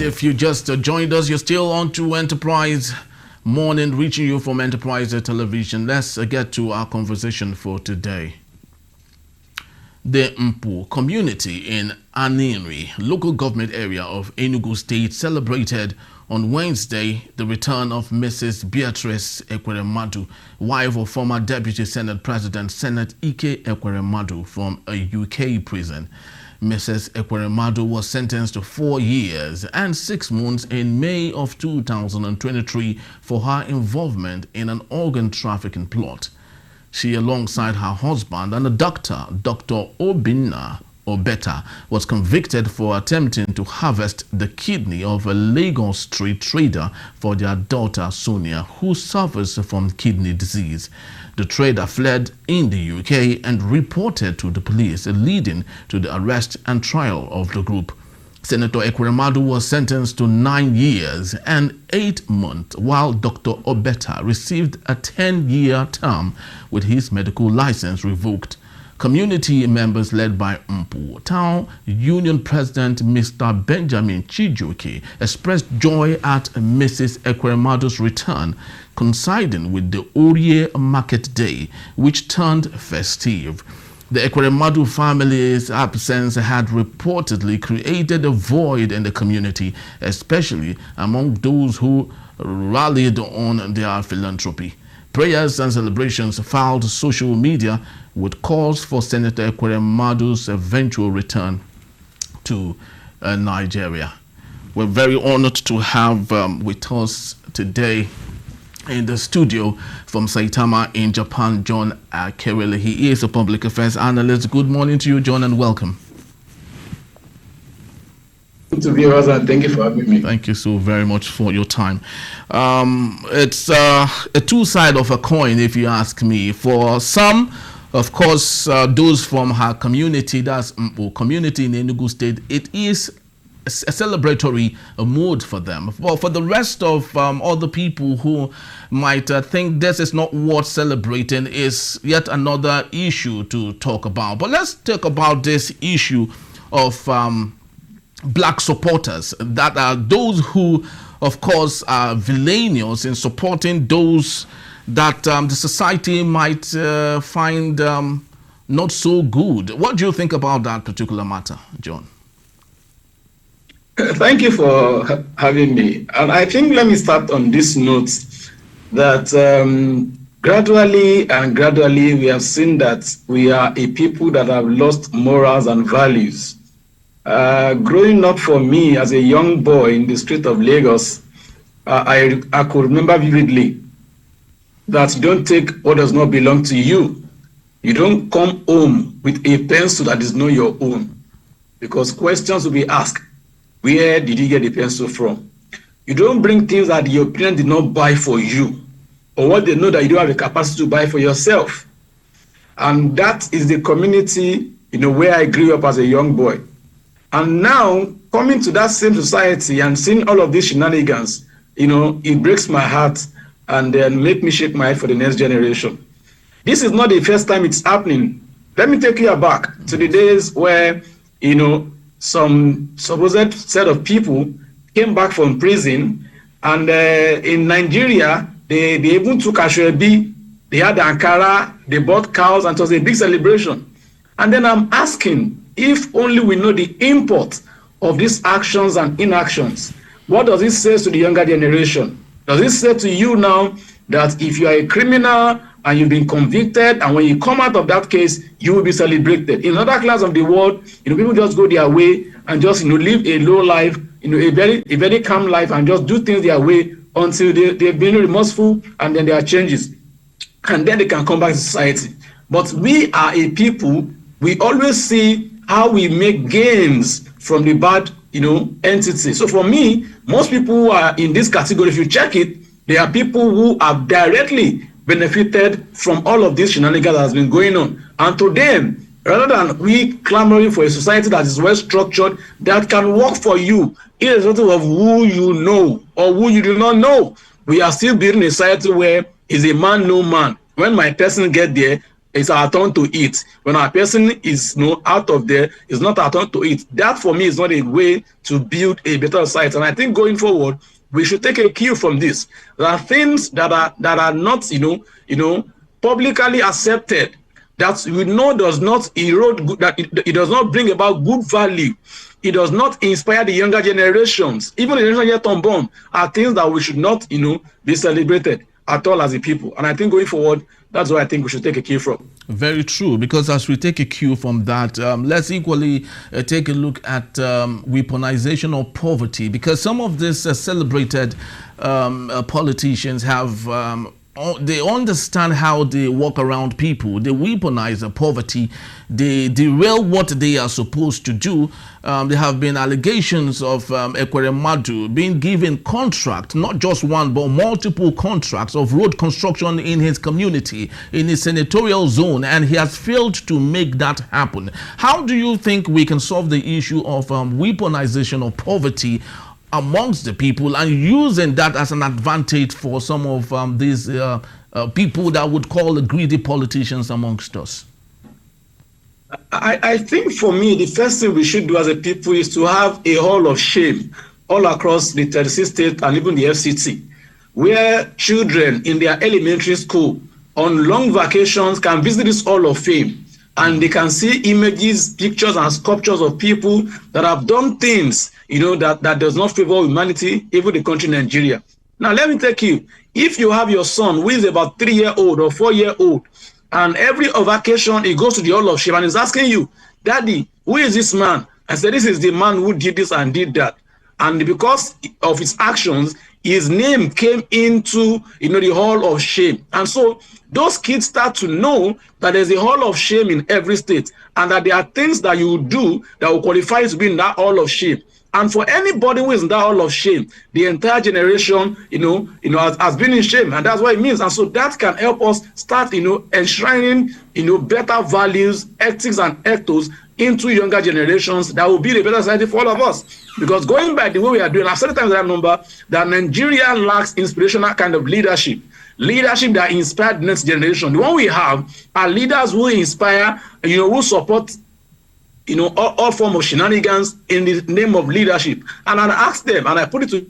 if you just joined us, you're still on to Enterprise Morning, reaching you from Enterprise Television. Let's get to our conversation for today. The Mpu community in Aninri, local government area of Enugu State, celebrated on Wednesday the return of Mrs. Beatrice Ekweremadu, wife of former Deputy Senate President Senate Ekweremadu, from a UK prison. Mrs. Ekweremadu was sentenced to 4 years and 6 months in May of 2023 for her involvement in an organ trafficking plot. She, alongside her husband and a doctor, Dr. Obeta, was convicted for attempting to harvest the kidney of a Lagos street trader for their daughter Sonia, who suffers from kidney disease. The trader fled in the UK and reported to the police, leading to the arrest and trial of the group. Senator Ekweremadu was sentenced to 9 years and 8 months, while Dr. Obeta received a 10-year term with his medical license revoked. Community members led by Mpu Town Union President Mr. Benjamin Chijoke expressed joy at Mrs. Ekweremadu's return, coinciding with the Orie Market Day, which turned festive. The Ekweremadu family's absence had reportedly created a void in the community, especially among those who rallied on their philanthropy. Prayers and celebrations fouled social media with calls for Senator Ekweremadu's eventual return to Nigeria. We're very honored to have with us today in the studio from Saitama in Japan, John Akerele. He is a public affairs analyst. Good morning to you, John, and welcome. Good to be with and thank you for having me. Thank you so very much for your time. It's a two-side of a coin, if you ask me. For some, of course, those from her community, that's community in Enugu State, it is a celebratory mood for them. Well, for the rest of other people who might think this is not worth celebrating, is yet another issue to talk about. But let's talk about this issue of black supporters, that are those who, of course, are villainous in supporting those that the society might find not so good. What do you think about that particular matter, John? Thank you for having me. And I think let me start on this note that gradually we have seen that we are a people that have lost morals and values. Growing up for me as a young boy in the street of Lagos, I could remember vividly that you don't take what does not belong to you. You don't come home with a pencil that is not your own, because questions will be asked. Where did you get the pencil from? You don't bring things that your parents did not buy for you, or what they know that you don't have the capacity to buy for yourself. And that is the community, where I grew up as a young boy. And now, coming to that same society and seeing all of these shenanigans, it breaks my heart and then make me shake my head for the next generation. This is not the first time it's happening. Let me take you back to the days where, some supposed set of people came back from prison, and in Nigeria, they even took Ashwebi, they had Ankara, they bought cows, and it was a big celebration. And then I'm asking, if only we know the import of these actions and inactions, what does it say to the younger generation? Does it say to you now that if you are a criminal and you've been convicted, and when you come out of that case, you will be celebrated? In other class of the world, people just go their way and just live a low life, a very calm life, and just do things their way until they've been remorseful, and then there are changes, and then they can come back to society. But we are a people, we always see how we make gains from the bad entity. So for me, most people who are in this category, if you check it, they are people who have directly benefited from all of this shenanigans that has been going on. And to them, rather than we clamoring for a society that is well structured, that can work for you, irrespective of who you know or who you do not know, we are still building a society where is a man no man. When my person get there, it's our turn to eat. When our person is out of there, it's not our turn to eat. That for me is not a way to build a better society. And I think going forward, we should take a cue from this. There are things that are not publicly accepted, that we know does not erode good, that it does not bring about good value. It does not inspire the younger generations. Even the generation yet unborn are things that we should not, be celebrated at all as a people. And I think going forward, that's what I think we should take a cue from. Very true, because as we take a cue from that, let's equally take a look at weaponization of poverty, because some of these celebrated politicians have they understand how they walk around people. They weaponize poverty. They derail what they are supposed to do. There have been allegations of Ekweremadu being given contract, not just one, but multiple contracts of road construction in his community, in his senatorial zone, and he has failed to make that happen. How do you think we can solve the issue of weaponization of poverty amongst the people, and using that as an advantage for some of these people that would call the greedy politicians amongst us? I think for me, the first thing we should do as a people is to have a hall of shame all across the 36 states and even the FCT, where children in their elementary school on long vacations can visit this hall of fame, and they can see images, pictures, and sculptures of people that have done things, that does not favor humanity, even the country Nigeria. Now, let me take you. If you have your son who is about 3-year-old or 4-year-old, and every vacation he goes to the hall of shame and is asking you, Daddy, who is this man? I said, this is the man who did this and did that. And because of his actions, his name came into the hall of shame. And so those kids start to know that there's a hall of shame in every state, and that there are things that you do that will qualify to be in that hall of shame. And for anybody who is in that hall of shame, the entire generation, has been in shame, and that's what it means. And so that can help us start, enshrining, better values, ethics, and ethos into younger generations that will be the better society for all of us. Because going by the way we are doing, I've said times that number, that Nigeria lacks inspirational kind of leadership that inspired the next generation. The one we have are leaders who inspire, who support all form of shenanigans in the name of leadership. And I asked them, and I put it to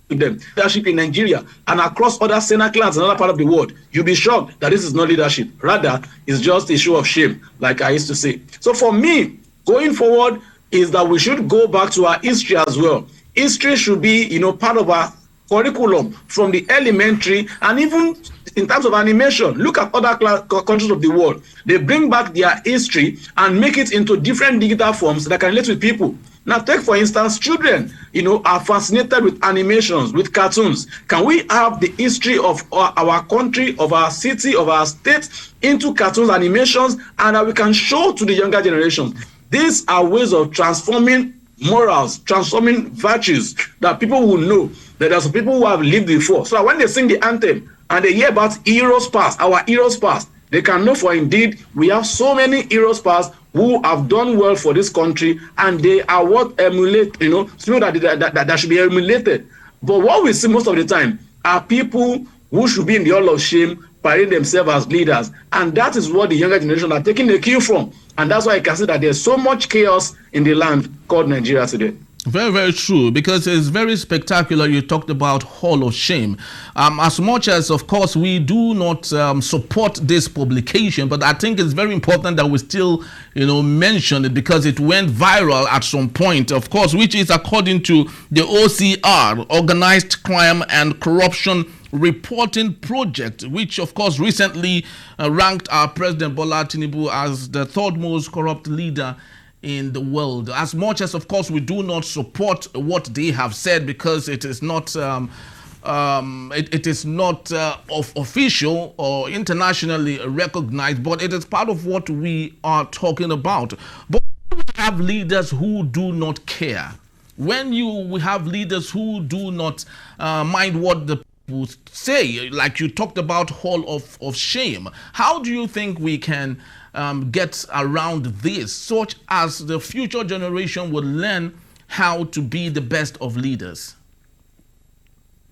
them, leadership in Nigeria and across other Sena clans in another part of the world, you'll be shocked that this is not leadership. Rather, it's just a show of shame, like I used to say. So for me, going forward is that we should go back to our history as well. History should be, part of our curriculum from the elementary, and even in terms of animation. Look at other countries of the world. They bring back their history and make it into different digital forms that can relate with people. Now, take for instance, children, are fascinated with animations, with cartoons. Can we have the history of our country, of our city, of our state into cartoons, animations, and that we can show to the younger generations? These are ways of transforming morals, transforming virtues, that people will know that there are some people who have lived before. So that when they sing the anthem and they hear about heroes past, our heroes past, they can know for indeed we have so many heroes past who have done well for this country, and they are what emulate, so that should be emulated. But what we see most of the time are people who should be in the hall of shame, parading themselves as leaders. And that is what the younger generation are taking the cue from. And that's why I can see that there's so much chaos in the land called Nigeria today. Very, very true, because it's very spectacular. You talked about Hall of Shame. As much as, of course, we do not support this publication, but I think it's very important that we still, mention it, because it went viral at some point, of course, which is according to the OCR, Organized Crime and Corruption Reporting Project, which, of course, recently ranked our President Bola Tinubu as the third most corrupt leader in the world. As much as, of course, we do not support what they have said, because it is not official or internationally recognized, but it is part of what we are talking about. But we have leaders who do not care. When we have leaders who do not mind what the people say, like you talked about Hall of Shame, how do you think we can get around this, such as the future generation will learn how to be the best of leaders?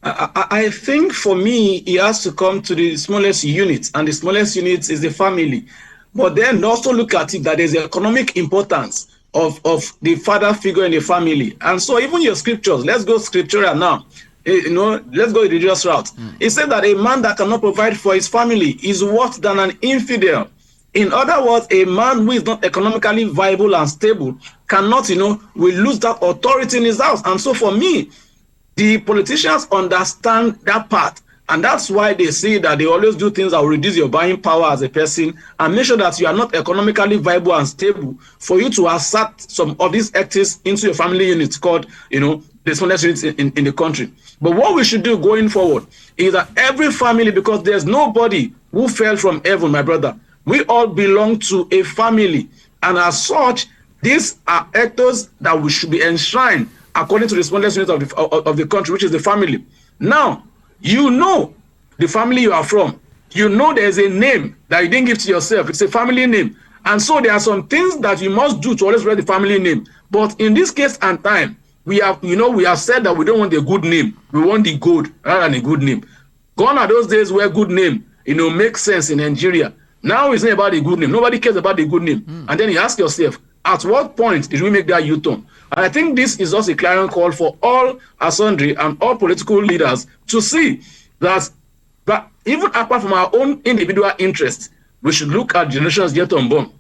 I think for me, he has to come to the smallest unit, and the smallest unit is the family. But then also look at it that there's economic importance of the father figure in the family. And so even your scriptures, let's go scriptural now. Let's go the religious route. It said that a man that cannot provide for his family is worse than an infidel. In other words, a man who is not economically viable and stable cannot, will lose that authority in his house. And so for me, the politicians understand that part, and that's why they say that they always do things that will reduce your buying power as a person and make sure that you are not economically viable and stable for you to assert some of these acts into your family unit called, the smallest units in the country. But what we should do going forward is that every family, because there's nobody who fell from heaven, my brother, we all belong to a family, and as such, these are actors that we should be enshrined according to the smallest unit of the country, which is the family. Now, the family you are from. There's a name that you didn't give to yourself. It's a family name. And so there are some things that you must do to always read the family name. But in this case and time, we have said that we don't want a good name. We want the good rather than a good name. Gone are those days where good name, makes sense in Nigeria. Now it's not about the good name. Nobody cares about the good name. And then you ask yourself, at what point did we make that U-turn? And I think this is also a clarion call for all Asundri and all political leaders to see that even apart from our own individual interests, we should look at generations yet unborn.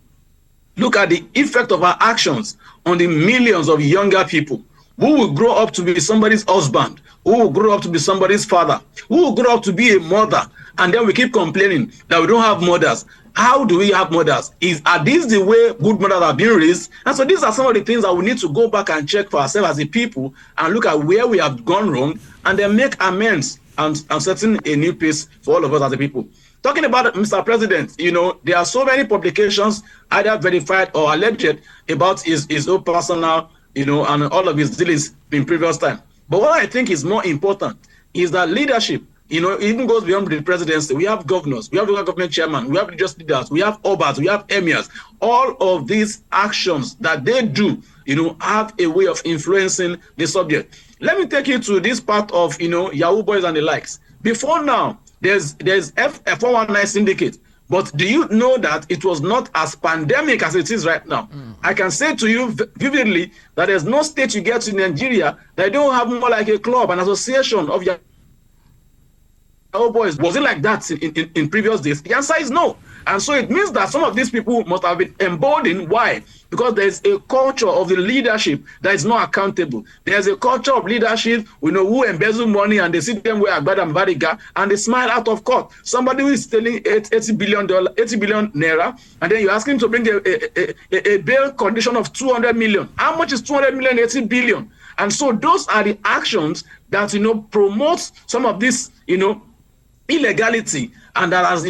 Look at the effect of our actions on the millions of younger people who will grow up to be somebody's husband, who will grow up to be somebody's father, who will grow up to be a mother, and then we keep complaining that we don't have mothers. How do we have mothers? Are these the way good mothers are being raised? And so these are some of the things that we need to go back and check for ourselves as a people and look at where we have gone wrong and then make amends and setting a new pace for all of us as a people. Talking about Mr. President, there are so many publications either verified or alleged about his own personal, and all of his dealings in previous time. But what I think is more important is that leadership, it even goes beyond the presidency. We have governors, we have local government chairman, we have religious leaders, we have obas, we have emirs. All of these actions that they do, have a way of influencing the subject. Let me take you to this part of, Yahoo boys and the likes. Before now, there's a 419 syndicate. But do you know that it was not as pandemic as it is right now? I can say to you vividly that there's no state you get to in Nigeria that don't have more like a club, an association of Yahoo boys. Was it like that in previous days? The answer is no. And so it means that some of these people must have been emboldened. Why? Because there's a culture of the leadership that is not accountable. There's a culture of leadership, who embezzle money and they sit them where Agbada and Bariga and they smile out of court. Somebody who is stealing $80 billion naira, and then you ask him to bring a bail condition of 200 million. How much is 200 million, 80 billion? And so those are the actions that, promote some of this, illegality, and that has,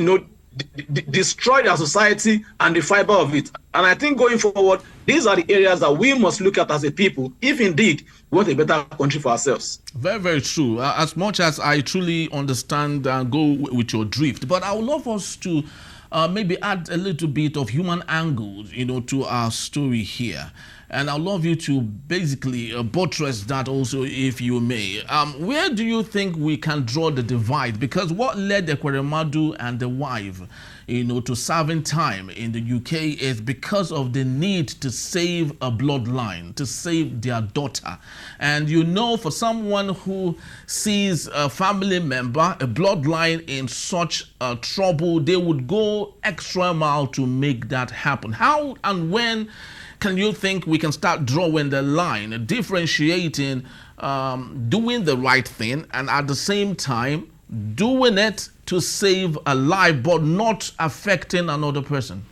destroyed our society and the fiber of it. And I think going forward, these are the areas that we must look at as a people, if indeed we want a better country for ourselves. Very, very true. As much as I truly understand and go with your drift, but I would love us to maybe add a little bit of human angles, to our story here. And I'd love you to basically buttress that also, if you may. Where do you think we can draw the divide? Because what led Ekweremadu and the wife, to serving time in the UK is because of the need to save a bloodline, to save their daughter. And for someone who sees a family member, a bloodline in such trouble, they would go extra mile to make that happen. How and when can you think we can start drawing the line, differentiating, doing the right thing and at the same time doing it to save a life but not affecting another person?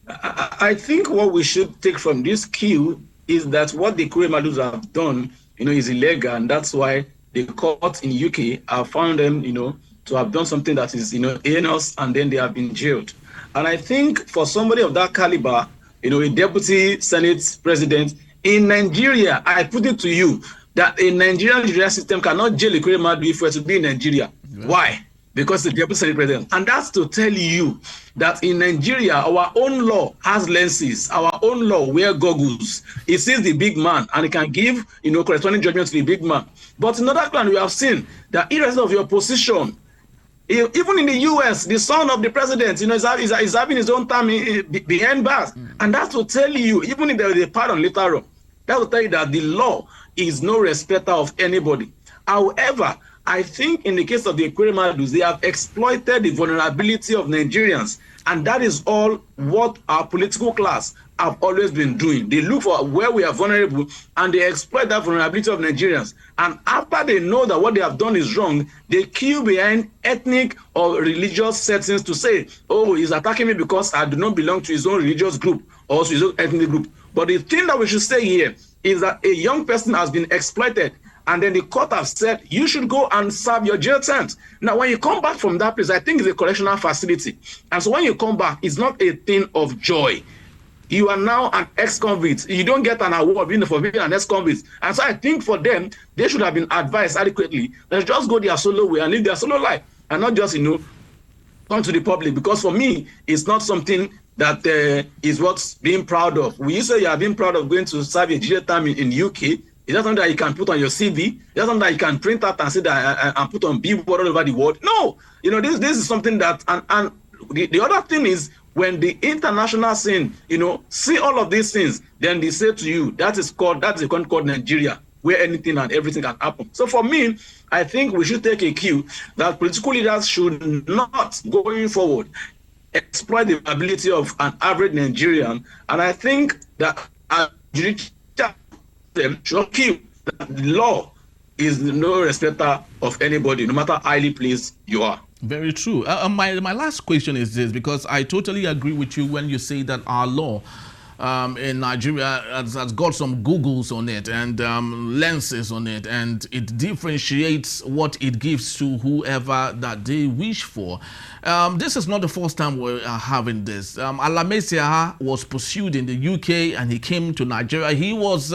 I think what we should take from this cue is that what the Ekweremadus have done, is illegal, and that's why the court in UK have found them, to have done something that is, heinous, and then they have been jailed. And I think for somebody of that caliber, a deputy Senate president in Nigeria, I put it to you that a Nigerian judicial system cannot jail Ekweremadu if we're to be in Nigeria. Yeah. Why? because the deputy senate president. And that's to tell you that in Nigeria, our own law has lenses. Our own law wear goggles. It sees the big man and it can give, corresponding judgment to the big man. But in other countries, we have seen that irrespective of your position, even in the US, the son of the president, is having his own time behind bars. And that's to tell you, even if there is a pardon later on, that will tell you that the law is no respecter of anybody. However, I think in the case of the Ekweremadus, they have exploited the vulnerability of Nigerians. And that is all what our political class have always been doing. They look for where we are vulnerable and they exploit that vulnerability of Nigerians. And after they know that what they have done is wrong, they queue behind ethnic or religious settings to say, oh, he's attacking me because I do not belong to his own religious group or to his own ethnic group. But the thing that we should say here is that a young person has been exploited, and then the court has said you should go and serve your jail terms. Now, when you come back from that place, I think it's a correctional facility. And so when you come back, it's not a thing of joy. You are now an ex-convict. You don't get an award for being an ex-convict. And so I think for them, they should have been advised adequately. Let's just go their solo way and live their solo life, and not just, come to the public. Because for me, it's not something that is what's being proud of. When you say you are being proud of going to serve a jail term in UK, is that something that you can put on your CV? Is that something that you can print out and say that and put on billboard all over the world? No, this is something that, and the other thing is, when the international scene, see all of these things, then they say to you, that's a country called Nigeria, where anything and everything can happen. So for me, I think we should take a cue that political leaders should not, going forward, exploit the ability of an average Nigerian. And I think that our judicial system should keep that the law is no respecter of anybody, no matter how highly placed you are. Very true. My last question is this, because I totally agree with you when you say that our law in Nigeria has got some googles on it and lenses on it, and it differentiates what it gives to whoever that they wish for. This is not the first time we're having this. Alamesia was pursued in the UK and he came to Nigeria. He was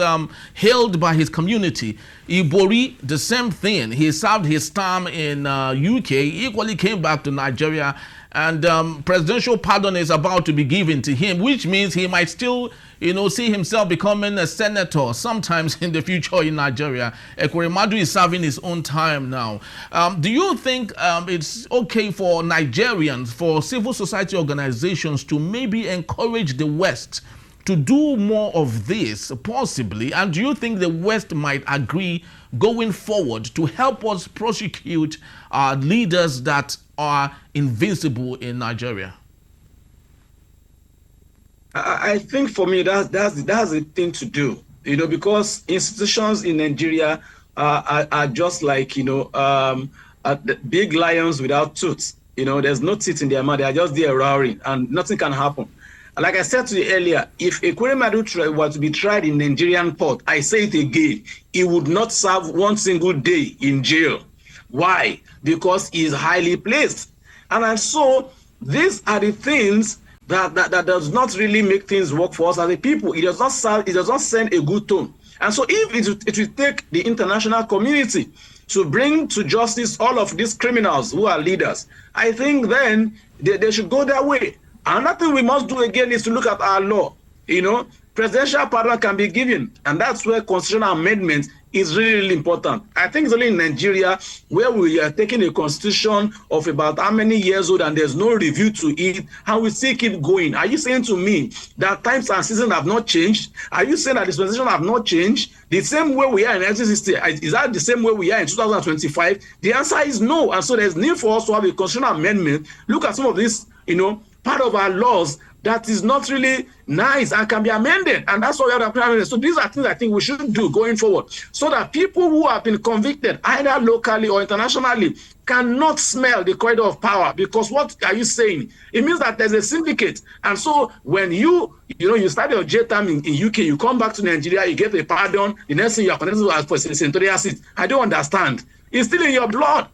hailed by his community. Ibori, the same thing. He served his term in UK, equally came back to Nigeria, and presidential pardon is about to be given to him, which means he might still, see himself becoming a senator sometimes in the future in Nigeria. Ekweremadu is serving his own time now. Do you think it's okay for Nigerians, for civil society organizations to maybe encourage the West to do more of this, possibly? And do you think the West might agree going forward to help us prosecute leaders that are invincible in Nigeria? I think for me that's the thing to do, because institutions in Nigeria are just like big lions without teeth. There's no teeth in their mouth. They are just there roaring, and nothing can happen. Like I said to you earlier, if Ekweremadu were to be tried in Nigerian court, I say it again, he would not serve one single day in jail. Why? Because he is highly placed. And so these are the things that does not really make things work for us as a people. It does not send a good tone. And so if it will take the international community to bring to justice all of these criminals who are leaders, I think then they should go their way. Another thing we must do again is to look at our law. Presidential pardon can be given, and that's where constitutional amendment is really, really important. I think it's only in Nigeria where we are taking a constitution of about how many years old and there's no review to it, and we still keep going. Are you saying to me that times and seasons have not changed? Are you saying that dispensation have not changed? The same way we are in 1960, is that the same way we are in 2025? The answer is no. And so there's need for us to have a constitutional amendment. Look at some of this, part of our laws that is not really nice and can be amended. And that's what we have to amend. So these are things I think we should do going forward, so that people who have been convicted either locally or internationally cannot smell the corridor of power. Because what are you saying? It means that there's a syndicate. And so when you start your jail term in UK, you come back to Nigeria, you get a pardon, the next thing you are connected for a senatorial seat. I don't understand. It's still in your blood.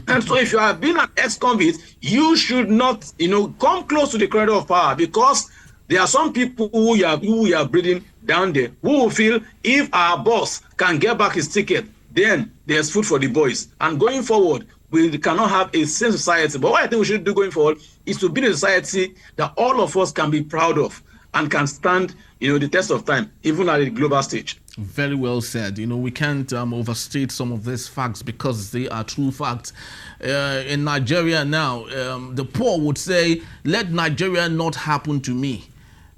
And so if you have been an ex-convict, you should not, come close to the corridor of power, because there are some people who you are breathing down there who will feel if our boss can get back his ticket, then there's food for the boys. And going forward, we cannot have a sane society. But what I think we should do going forward is to build a society that all of us can be proud of and can stand, the test of time, even at a global stage. Very well said. We can't overstate some of these facts because they are true facts. In Nigeria now, the poor would say, let Nigeria not happen to me.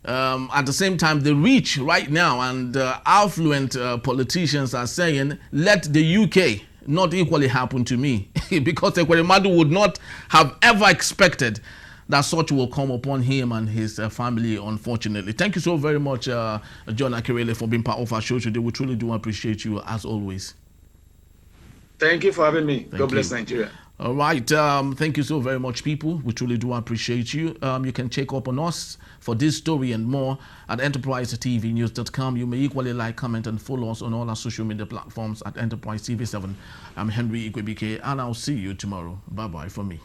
At the same time, the rich right now and affluent politicians are saying, let the UK not equally happen to me. Because Ekweremadu would not have ever expected that such will come upon him and his family, unfortunately. Thank you so very much, John Akirele, for being part of our show today. We truly do appreciate you, as always. Thank you for having me. God bless Nigeria. All right. Thank you so very much, people. We truly do appreciate you. You can check up on us for this story and more at enterprisetvnews.com. You may equally like, comment, and follow us on all our social media platforms at Enterprise TV7. I'm Henry Ikwebike, and I'll see you tomorrow. Bye-bye for me.